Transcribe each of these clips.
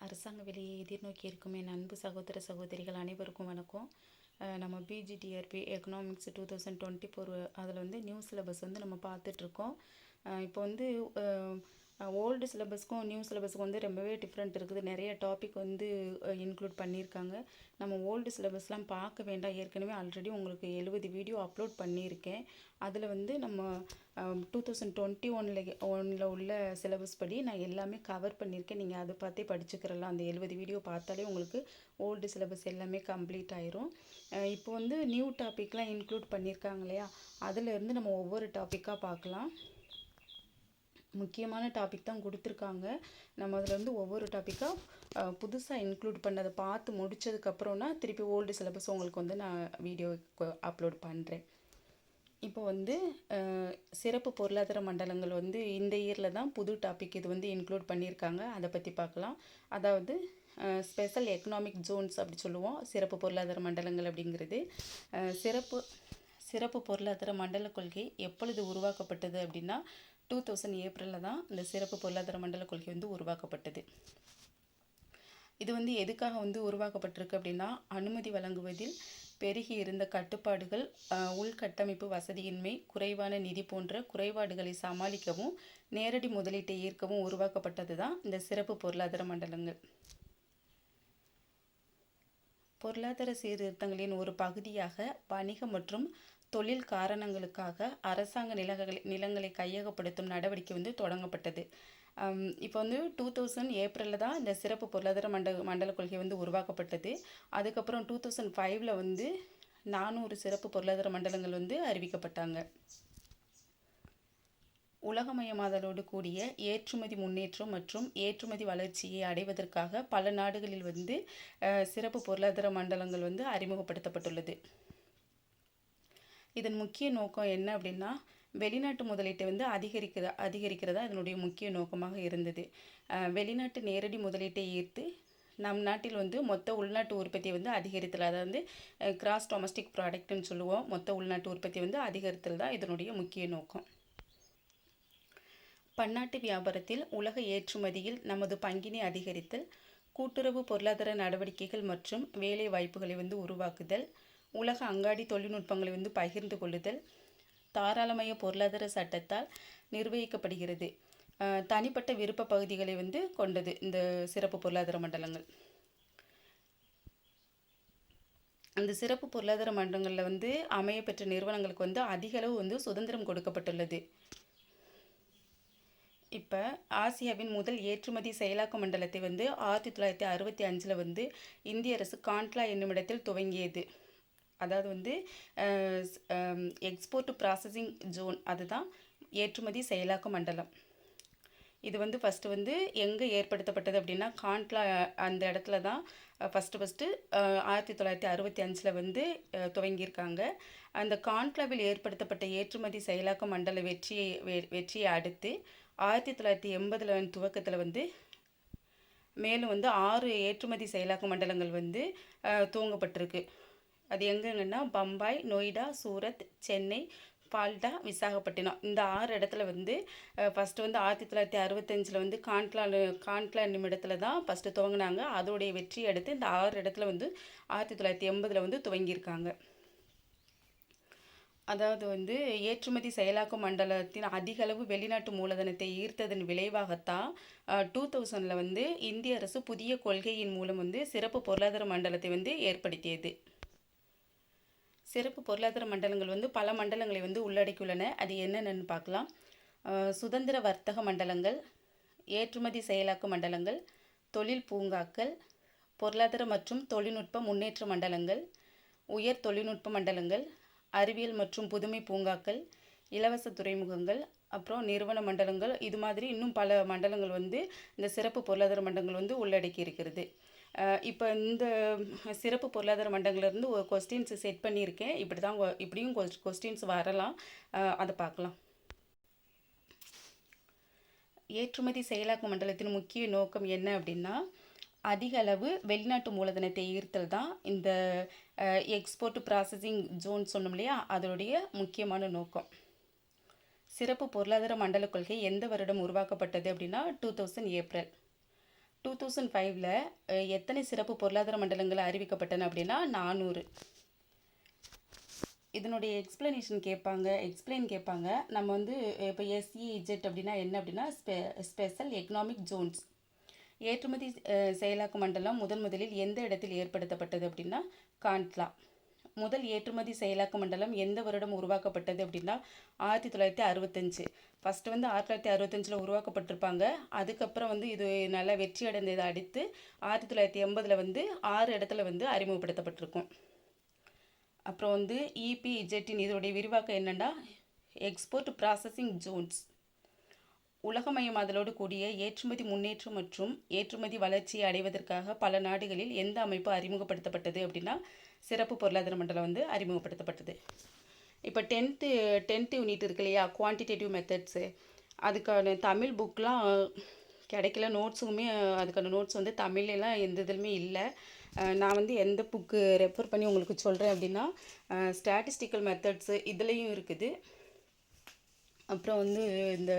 அரசாங்க வேலையை எதிர்நோக்கி இருக்கும் என் அன்பு சகோதர சகோதரிகள் அனைவருக்கும் வணக்கம். நம்ம பிஜிடிஆர்பி எக்கனாமிக்ஸ் 2024 அதில் வந்து நியூ சிலபஸ் வந்து நம்ம பார்த்துட்ருக்கோம். இப்போ வந்து ஓல்டு சிலபஸ்க்கும் நியூ சிலபஸ்க்கும் வந்து ரொம்பவே டிஃப்ரெண்ட் இருக்குது. நிறைய டாபிக் வந்து இன்க்ளூட் பண்ணியிருக்காங்க. நம்ம ஓல்டு சிலபஸ்லாம் பார்க்க வேண்டாம். ஏற்கனவே ஆல்ரெடி உங்களுக்கு 70 வீடியோ அப்லோட் பண்ணியிருக்கேன். அதில் வந்து நம்ம 2021 உள்ள சிலபஸ் படி நான் எல்லாமே கவர் பண்ணியிருக்கேன். நீங்கள் அதை பார்த்தே படிச்சுக்கிறலாம். அந்த 70 வீடியோ பார்த்தாலே உங்களுக்கு ஓல்டு சிலபஸ் எல்லாமே கம்ப்ளீட் ஆயிரும். இப்போ வந்து நியூ டாபிக்லாம் இன்க்ளூட் பண்ணியிருக்காங்க இல்லையா, அதிலேருந்து நம்ம ஒவ்வொரு டாப்பிக்காக பார்க்கலாம். முக்கியமான டாபிக் தான் கொடுத்துருக்காங்க. நம்ம அதில் வந்து ஒவ்வொரு டாப்பிக்காக புதுசாக இன்க்ளூட் பண்ணதை பார்த்து முடித்ததுக்கப்புறம்னா திருப்பி ஓல்டு சிலபஸ் உங்களுக்கு வந்து நான் வீடியோ அப்லோட் பண்ணுறேன். இப்போ வந்து சிறப்பு பொருளாதார மண்டலங்கள் வந்து இந்த இயரில் தான் புது டாபிக் இது வந்து இன்க்ளூட் பண்ணியிருக்காங்க. அதை பற்றி பார்க்கலாம். அதாவது ஸ்பெஷல் எக்கனாமிக் ஜோன்ஸ் அப்படி சொல்லுவோம். சிறப்பு பொருளாதார மண்டலங்கள் அப்படிங்கிறது சிறப்பு பொருளாதார மண்டல கொள்கை எப்பொழுது உருவாக்கப்பட்டது அப்படின்னா 2000 ஏப்ரலில் தான் இந்த சிறப்பு பொருளாதார மண்டல கொள்கை வந்து உருவாக்கப்பட்டது. இது வந்து எதுக்காக வந்து உருவாக்கப்பட்டிருக்கு அப்படின்னா, அனுமதி வழங்குவதில் பெருகி இருந்த கட்டுப்பாடுகள், உள்கட்டமைப்பு வசதியின்மை, குறைவான நிதி போன்ற குறைபாடுகளை சமாளிக்கவும் நேரடி முதலீட்டை ஈர்க்கவும் உருவாக்கப்பட்டது தான் இந்த சிறப்பு பொருளாதார மண்டலங்கள். பொருளாதார சீர்திருத்தங்களின் ஒரு பகுதியாக வணிக மற்றும் தொழில் காரணங்களுக்காக அரசாங்க நிலங்களை கையகப்படுத்தும் நடவடிக்கை வந்து தொடங்கப்பட்டது. இப்போ வந்து 2000 ஏப்ரலில் தான் இந்த சிறப்பு பொருளாதார மண்டல கொள்கை வந்து உருவாக்கப்பட்டது. அதுக்கப்புறம் 2005 வந்து 400 சிறப்பு பொருளாதார மண்டலங்கள் வந்து அறிவிக்கப்பட்டாங்க. உலகமயமாதலோடு கூடிய ஏற்றுமதி முன்னேற்றம் மற்றும் ஏற்றுமதி வளர்ச்சியை அடைவதற்காக பல நாடுகளில் வந்து சிறப்பு பொருளாதார மண்டலங்கள் வந்து அறிமுகப்படுத்தப்பட்டுள்ளது. இதன் முக்கிய நோக்கம் என்ன அப்படின்னா, வெளிநாட்டு முதலீட்டை வந்து அதிகரிக்கிறதா இதனுடைய முக்கிய நோக்கமாக இருந்தது. வெளிநாட்டு நேரடி முதலீட்டை ஈர்த்து நம் நாட்டில் வந்து மொத்த உள்நாட்டு உற்பத்தியை வந்து அதிகரித்தல், அதாவது கிராஸ் டொமஸ்டிக் ப்ராடக்ட்னு சொல்லுவோம். மொத்த உள்நாட்டு உற்பத்தி வந்து அதிகரித்தல் தான் இதனுடைய முக்கிய நோக்கம். பன்னாட்டு வியாபாரத்தில் உலக ஏற்றுமதியில் நமது பங்கினை அதிகரித்தல், கூட்டுறவு பொருளாதார நடவடிக்கைகள் மற்றும் வேலை வாய்ப்புகளை வந்து உருவாக்குதல், உலக அங்காடி தொழில்நுட்பங்களை வந்து பகிர்ந்து கொள்ளுதல், தாராளமய பொருளாதார சட்டத்தால் நிர்வகிக்கப்படுகிறது. தனிப்பட்ட விருப்ப பகுதிகளை வந்து கொண்டது இந்த சிறப்பு பொருளாதார மண்டலங்கள். அந்த சிறப்பு பொருளாதார மண்டலங்களில் வந்து அமையப்பெற்ற நிறுவனங்களுக்கு வந்து அதிக அளவு வந்து சுதந்திரம் கொடுக்கப்பட்டுள்ளது. இப்போ ஆசியாவின் முதல் ஏற்றுமதி செயலாக்க மண்டலத்தை வந்து 1965 வந்து இந்திய அரசு காண்ட்லா என்னுமிடத்தில் துவங்கியது. அதாவது வந்து எக்ஸ்போர்ட் ப்ராசஸிங் ஜோன், அதுதான் ஏற்றுமதி செயலாக்க மண்டலம். இது வந்து ஃபஸ்ட்டு வந்து எங்கே ஏற்படுத்தப்பட்டது அப்படின்னா, காண்ட்லா அந்த இடத்துல தான் ஃபஸ்ட்டு 1965 வந்து துவங்கியிருக்காங்க. அந்த காண்ட்லாவில் ஏற்படுத்தப்பட்ட ஏற்றுமதி செயலாக்க மண்டல வெற்றியை அடுத்து 1980 துவக்கத்தில் வந்து மேலும் வந்து 6 ஏற்றுமதி செயலாக்க மண்டலங்கள் வந்து துவங்கப்பட்டிருக்கு. அது எங்கெங்கன்னா பம்பாய், நொய்டா, சூரத், சென்னை, பால்டா, விசாகப்பட்டினம், இந்த 6 இடத்துல வந்து ஃபஸ்ட்டு வந்து 1965 வந்து காண்ட்லா நிமிடத்தில் தான் ஃபஸ்ட்டு துவங்கினாங்க. அதோடைய வெற்றி அடுத்து இந்த 6 இடத்துல வந்து 1980 வந்து துவங்கியிருக்காங்க. அதாவது வந்து ஏற்றுமதி செயலாக்க மண்டலத்தின் அதிக அளவு வெளிநாட்டு மூலதனத்தை ஈர்த்ததன் விளைவாகத்தான் 2000 வந்து இந்திய அரசு புதிய கொள்கையின் மூலம் வந்து சிறப்பு பொருளாதார மண்டலத்தை வந்து ஏற்படுத்தியது. சிறப்பு பொருளாதார மண்டலங்கள் வந்து பல மண்டலங்களை வந்து உள்ளடக்கியுள்ளன. அது என்னென்னு பார்க்கலாம். சுதந்திர வர்த்தக மண்டலங்கள், ஏற்றுமதி செயலாக்க மண்டலங்கள், தொழில் பூங்காக்கள், பொருளாதார மற்றும் தொழில்நுட்ப முன்னேற்ற மண்டலங்கள், உயர் தொழில்நுட்ப மண்டலங்கள், அறிவியல் மற்றும் புதுமை பூங்காக்கள், இலவச துறைமுகங்கள், அப்புறம் நிறுவன மண்டலங்கள், இது மாதிரி இன்னும் பல மண்டலங்கள் வந்து இந்த சிறப்பு பொருளாதார மண்டலங்கள் வந்து உள்ளடக்கி இருக்கிறது. இப்போ இந்த சிறப்பு பொருளாதார மண்டலங்கள்லேருந்து ஒரு கொஸ்டின்ஸ் செட் பண்ணியிருக்கேன். இப்படியும் கொஸ்டின்ஸ் வரலாம், அதை பார்க்கலாம். ஏற்றுமதி செயலாக்க மண்டலத்தின் முக்கிய நோக்கம் என்ன அப்படின்னா, அதிக அளவு வெளிநாட்டு மூலதனத்தை ஈர்த்தல் தான் இந்த எக்ஸ்போர்ட் ப்ராசஸிங் ஜோன் சொன்னோம் இல்லையா, அதனுடைய முக்கியமான நோக்கம். சிறப்பு பொருளாதார மண்டல கொள்கை எந்த வருடம் உருவாக்கப்பட்டது அப்படின்னா 2000 ஏப்ரல். 2005ல் எத்தனை சிறப்பு பொருளாதார மண்டலங்கள் அறிவிக்கப்பட்டன அப்படின்னா 400. இதனுடைய எக்ஸ்பிளைன் கேட்பாங்க. நம்ம வந்து இப்போ SEZ அப்படின்னா என்ன அப்படின்னா ஸ்பெஷல் எக்கனாமிக் ஜோன்ஸ். ஏற்றுமதி செயலாக்க மண்டலம் முதலில் எந்த இடத்தில் ஏற்படுத்தப்பட்டது அப்படின்னா காண்ட்லா. முதல் ஏற்றுமதி செயலாக்க மண்டலம் எந்த வருடம் உருவாக்கப்பட்டது அப்படின்னா 1965. ஃபஸ்ட்டு வந்து 1965 உருவாக்கப்பட்டிருப்பாங்க. அதுக்கப்புறம் வந்து இது நல்லா வெற்றி அடைந்ததை அடுத்து 1980 வந்து 6 இடத்துல வந்து அறிமுகப்படுத்தப்பட்டிருக்கும். அப்புறம் வந்து EPZன் இதோடைய விரிவாக்கம் என்னென்னா எக்ஸ்போர்ட் ப்ராசஸிங் ஜோன்ஸ். உலகமயமாதலோடு கூடிய ஏற்றுமதி முன்னேற்றம் மற்றும் ஏற்றுமதி வளர்ச்சியை அடைவதற்காக பல நாடுகளில் எந்த அமைப்பு அறிமுகப்படுத்தப்பட்டது அப்படின்னா சிறப்பு பொருளாதார மண்டலம் வந்து அறிமுகப்படுத்தப்பட்டது. இப்போ டென்த்து யூனிட் இருக்கு இல்லையா, குவான்டிடேட்டிவ் மெத்தட்ஸு, அதுக்கான தமிழ் புக்கெலாம் கிடைக்கல. நோட்ஸுமே அதுக்கான நோட்ஸ் வந்து தமிழ்லாம் எந்த இதுலையுமே இல்லை. நான் வந்து எந்த புக்கு ரெஃபர் பண்ணி உங்களுக்கு சொல்கிறேன் அப்படின்னா ஸ்டாட்டிஸ்டிக்கல் மெத்தட்ஸு இதுலேயும் இருக்குது. அப்புறம் வந்து இந்த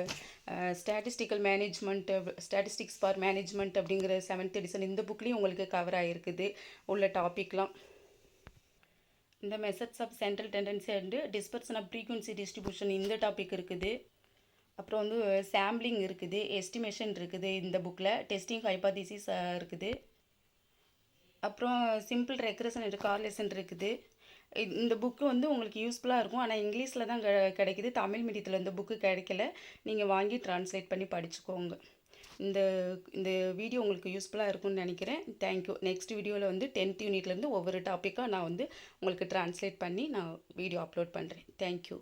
ஸ்டாட்டிஸ்டிக்ஸ் ஃபார் மேனேஜ்மெண்ட் அப்படிங்கிற 7th எடிஷன் இந்த புக்லேயும் உங்களுக்கு கவர் ஆகிருக்குது உள்ள டாப்பிக்லாம். இந்த methods of central tendency and dispersion of frequency distribution இந்த டாபிக் இருக்குது. அப்புறம் வந்து சாம்பிளிங் இருக்குது, எஸ்டிமேஷன் இருக்குது இந்த புக்கில், டெஸ்டிங் ஹைபாதிசிஸ் இருக்குது. அப்புறம் சிம்பிள் ரெக்ரெஷன் அண்ட் கார்லேஷன் இருக்குது. இந்த புக்கு வந்து உங்களுக்கு யூஸ்ஃபுல்லாக இருக்கும். ஆனால் இங்கிலீஷில் தான் கிடைக்குது, தமிழ் மீடியத்தில் இந்த புக்கு கிடைக்கல. நீங்கள் வாங்கி ட்ரான்ஸ்லேட் பண்ணி படிச்சுக்கோங்க. இந்த வீடியோ உங்களுக்கு யூஸ்ஃபுல்லாக இருக்கும்னு நினைக்கிறேன். தேங்க்யூ. நெக்ஸ்ட் வீடியோவில் வந்து 10th யூனிட்லேருந்து ஒவ்வொரு டாப்பிக்காக நான் வந்து உங்களுக்கு ட்ரான்ஸ்லேட் பண்ணி நான் வீடியோ அப்லோட் பண்ணுறேன். தேங்க்யூ.